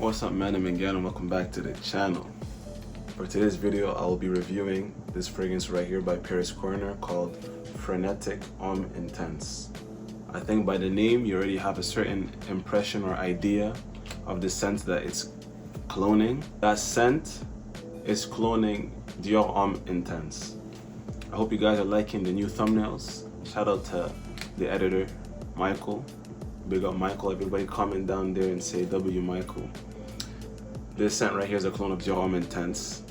What's up, man? I'm Emir and welcome back to the channel. For today's video, I will be reviewing this fragrance right here by Paris Corner called Frenetic Homme Intense. I think by the name you already have a certain impression or idea of the scent that it's cloning. That scent is cloning Dior Homme Intense. I hope you guys are liking the new thumbnails. Shout out to the editor, Michael. Big up Michael. Everybody comment down there and say W Michael. This scent right here is a clone of Dior Homme Intense.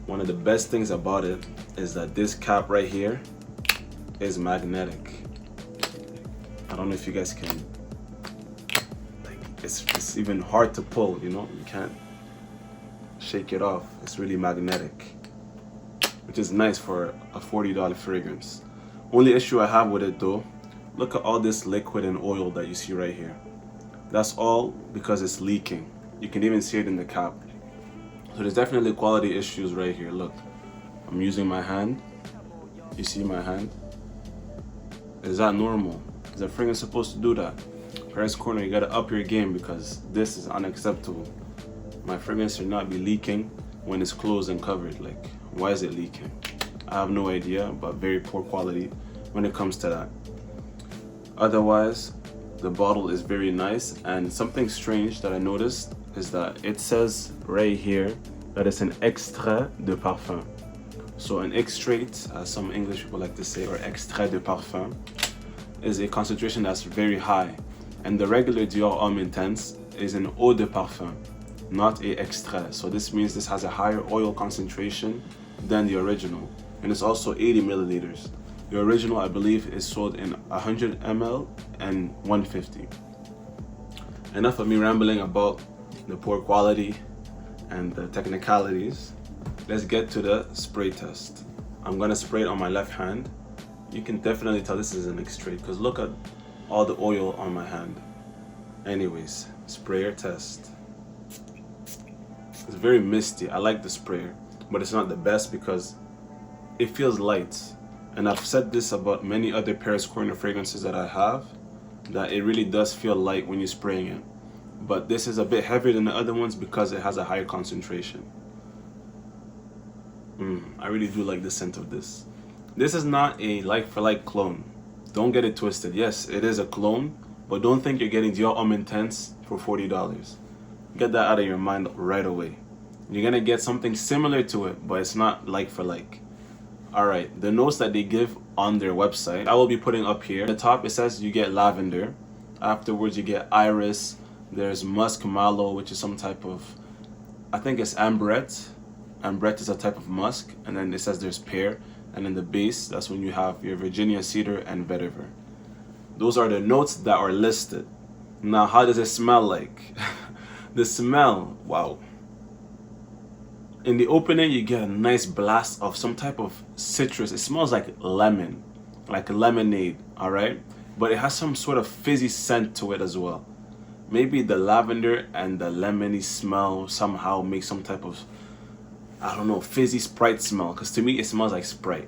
One of the best things about it is that this cap right here is magnetic. I don't know if you guys can, like, it's even hard to pull, you know? You can't shake it off. It's really magnetic, which is nice for a $40 fragrance. Only issue I have with it though, look at all this liquid and oil that you see right here. That's all because it's leaking. You can even see it in the cap. So there's definitely quality issues right here. Look, I'm using my hand. You see my hand? Is that normal? Is a fragrance supposed to do that? Paris Corner, you gotta up your game because this is unacceptable. My fragrance should not be leaking when it's closed and covered. Like, why is it leaking? I have no idea, but very poor quality when it comes to that. Otherwise, the bottle is very nice, and something strange that I noticed is that it says right here that it's an extrait de parfum. So an extrait, as some English people like to say, or extrait de parfum, is a concentration that's very high. And the regular Dior Homme Intense is an eau de parfum, not a extrait. So this means this has a higher oil concentration than the original. And it's also 80 milliliters. The original, I believe, is sold in 100 ml and 150. Enough of me rambling about the poor quality and the technicalities. Let's get to the spray test. I'm gonna spray it on my left hand. You can definitely tell this is an extrait because look at all the oil on my hand. Anyways, sprayer test. It's very misty. I like the sprayer, but it's not the best because it feels light. And I've said this about many other Paris Corner fragrances that I have, that it really does feel light when you're spraying it. But this is a bit heavier than the other ones because it has a higher concentration. I really do like the scent of this. This is not a like-for-like clone. Don't get it twisted. Yes, it is a clone, but don't think you're getting Dior Homme Intense for $40. Get that out of your mind right away. You're gonna get something similar to it, but it's not like-for-like. Alright, the notes that they give on their website, I will be putting up here. At the top, it says you get lavender. Afterwards, you get iris. There's musk mallow, which is some type of, I think it's ambrette. Ambrette is a type of musk. And then it says there's pear. And then the base, that's when you have your Virginia cedar and vetiver. Those are the notes that are listed. Now, how does it smell like? The smell, wow. In the opening, you get a nice blast of some type of citrus. It smells like lemon, like lemonade, all right? But it has some sort of fizzy scent to it as well. Maybe the lavender and the lemony smell somehow make some type of, I don't know, fizzy Sprite smell. Because to me, it smells like Sprite,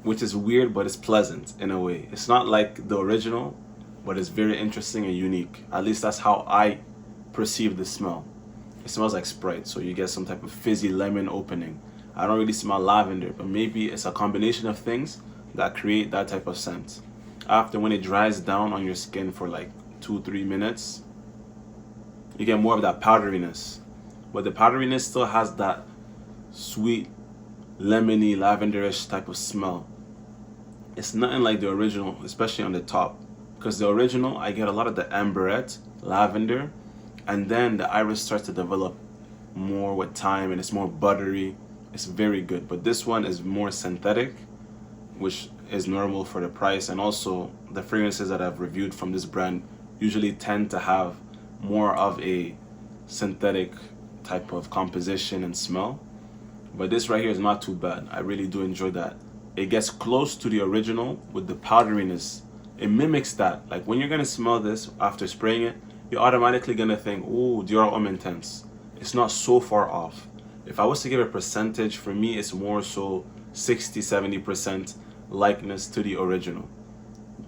which is weird, but it's pleasant in a way. It's not like the original, but it's very interesting and unique. At least that's how I perceive the smell. It smells like Sprite, so you get some type of fizzy lemon opening. I don't really smell lavender, but maybe it's a combination of things that create that type of scent. After, when it dries down on your skin for like 2-3 minutes, you get more of that powderiness. But the powderiness still has that sweet, lemony, lavenderish type of smell. It's nothing like the original, especially on the top. Because the original, I get a lot of the amberette, lavender, and then the iris starts to develop more with time and it's more buttery. It's very good. But this one is more synthetic, which is normal for the price. And also the fragrances that I've reviewed from this brand usually tend to have more of a synthetic type of composition and smell. But this right here is not too bad. I really do enjoy that. It gets close to the original with the powderiness. It mimics that. Like when you're gonna smell this after spraying it, you're automatically gonna think, ooh, Dior Homme Intense. It's not so far off. If I was to give a percentage, for me, it's more so 60-70% likeness to the original,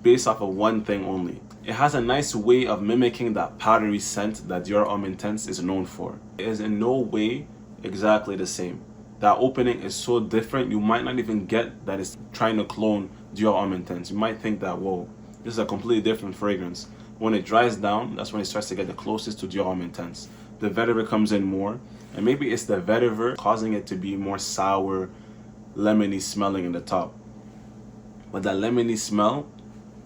based off of one thing only. It has a nice way of mimicking that powdery scent that Dior Homme Intense is known for. It is in no way exactly the same. That opening is so different, you might not even get that it's trying to clone Dior Homme Intense. You might think that, whoa, this is a completely different fragrance. When it dries down, that's when it starts to get the closest to Dior Homme Intense. The vetiver comes in more, and maybe it's the vetiver causing it to be more sour, lemony smelling in the top. But that lemony smell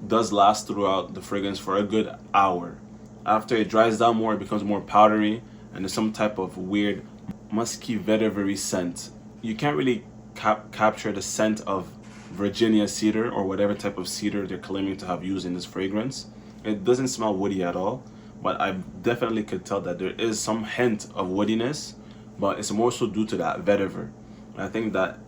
does last throughout the fragrance for a good hour. After it dries down more, it becomes more powdery, and there's some type of weird musky vetivery scent. You can't really capture the scent of Virginia cedar or whatever type of cedar they're claiming to have used in this fragrance. It doesn't smell woody at all, but I definitely could tell that there is some hint of woodiness, but it's more so due to that vetiver. I think that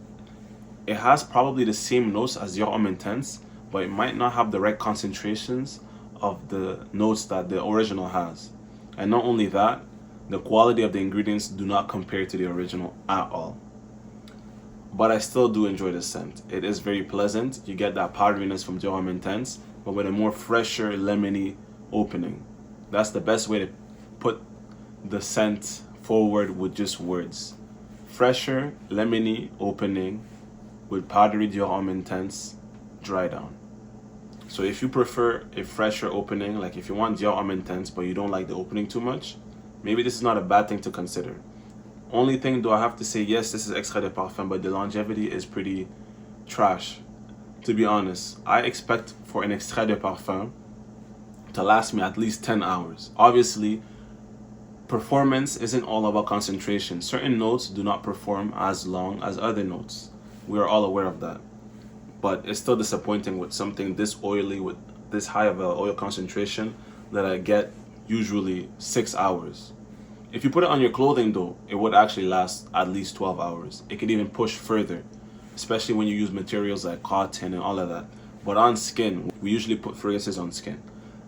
it has probably the same notes as Dior Homme Intense, but it might not have the right concentrations of the notes that the original has. And not only that, the quality of the ingredients do not compare to the original at all. But I still do enjoy the scent. It is very pleasant. You get that powderiness from Dior Homme Intense, but with a more fresher, lemony opening. That's the best way to put the scent forward with just words. Fresher, lemony opening with powdery Dior Homme Intense dry down. So if you prefer a fresher opening, like if you want Dior Homme Intense but you don't like the opening too much, maybe this is not a bad thing to consider. Only thing, do I have to say, yes, this is extrait de parfum, but the longevity is pretty trash, to be honest. I expect for an extrait de parfum to last me at least 10 hours. Obviously, performance isn't all about concentration. Certain notes do not perform as long as other notes. We are all aware of that. But it's still disappointing with something this oily, with this high of an oil concentration, that I get usually 6 hours. If you put it on your clothing though, it would actually last at least 12 hours. It could even push further, especially when you use materials like cotton and all of that. But on skin, we usually put fragrances on skin.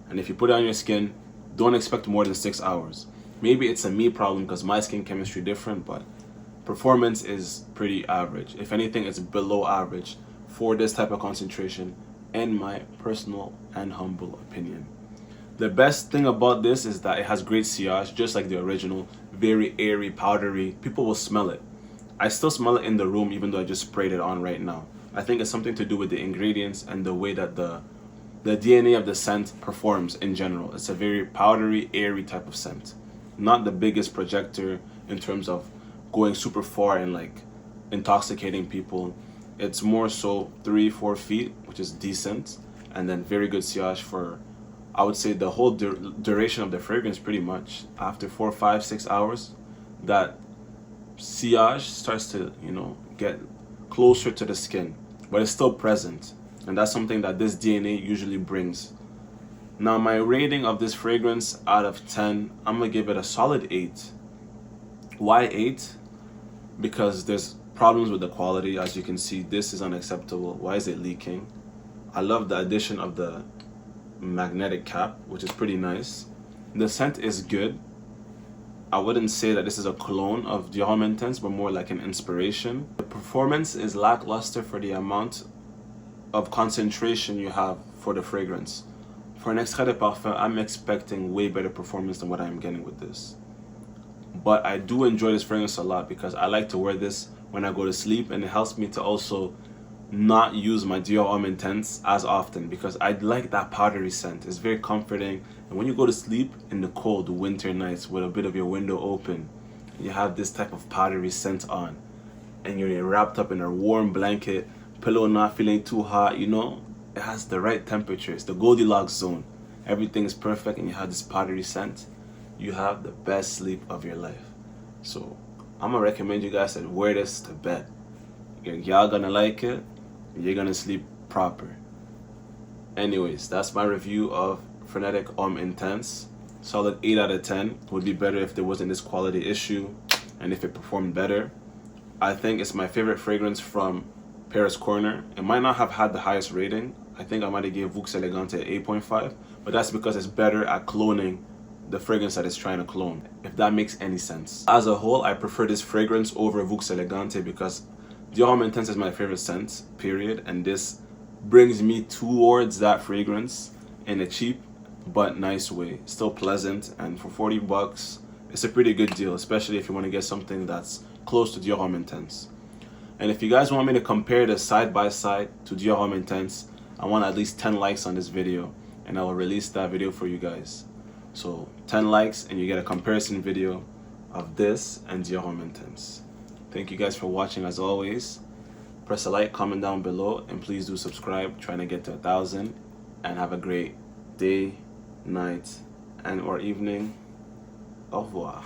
And if you put it on your skin, don't expect more than 6 hours. Maybe it's a me problem because my skin chemistry different, but performance is pretty average. If anything, it's below average for this type of concentration, in my personal and humble opinion. The best thing about this is that it has great sillage, just like the original, very airy, powdery. People will smell it. I still smell it in the room even though I just sprayed it on right now. I think it's something to do with the ingredients and the way that the DNA of the scent performs in general. It's a very powdery, airy type of scent. Not the biggest projector in terms of going super far and like intoxicating people. It's more so 3-4 feet, which is decent, and then very good sillage for, I would say, the whole duration of the fragrance. Pretty much after 4, 5, 6 hours, that sillage starts to, get closer to the skin, but it's still present, and that's something that this DNA usually brings. Now, my rating of this fragrance out of 10, I'm gonna give it a solid 8. Why 8? Because there's problems with the quality. As you can see, this is unacceptable. Why is it leaking? I love the addition of the magnetic cap, which is pretty nice. The scent is good. I wouldn't say that this is a clone of Dior Homme Intense, but more like an inspiration. The performance is lackluster for the amount of concentration you have for the fragrance. For an extrait de parfum, I'm expecting way better performance than what I'm getting with this. But I do enjoy this fragrance a lot because I like to wear this when I go to sleep, and it helps me to also not use my Dior Homme Intense as often because I like that powdery scent. It's very comforting, and when you go to sleep in the cold winter nights with a bit of your window open, you have this type of powdery scent on, and you're wrapped up in a warm blanket, pillow not feeling too hot, it has the right temperature. It's the Goldilocks zone. Everything is perfect, and you have this powdery scent. You have the best sleep of your life. So I'm gonna recommend you guys to wear this to bed. Y'all gonna like it. You're gonna sleep proper. Anyways, that's my review of Frenetic Homme Intense. Solid 8 out of 10. Would be better if there wasn't this quality issue and if it performed better. I think it's my favorite fragrance from Paris Corner. It might not have had the highest rating. I think I might have gave Vux Elegante 8.5, but that's because it's better at cloning the fragrance that it's trying to clone, if that makes any sense. As a whole, I prefer this fragrance over Vux Elegante because Dior Homme Intense is my favorite scent, period, and this brings me towards that fragrance in a cheap but nice way. Still pleasant, and for 40 bucks, it's a pretty good deal, especially if you want to get something that's close to Dior Homme Intense. And if you guys want me to compare this side by side to Dior Homme Intense, I want at least 10 likes on this video, and I will release that video for you guys. So 10 likes and you get a comparison video of this and Dior Homme Intense. Thank you guys for watching. As always, press a like, comment down below, and please do subscribe, trying to get to 1,000. And have a great day, night, and or evening. Au revoir.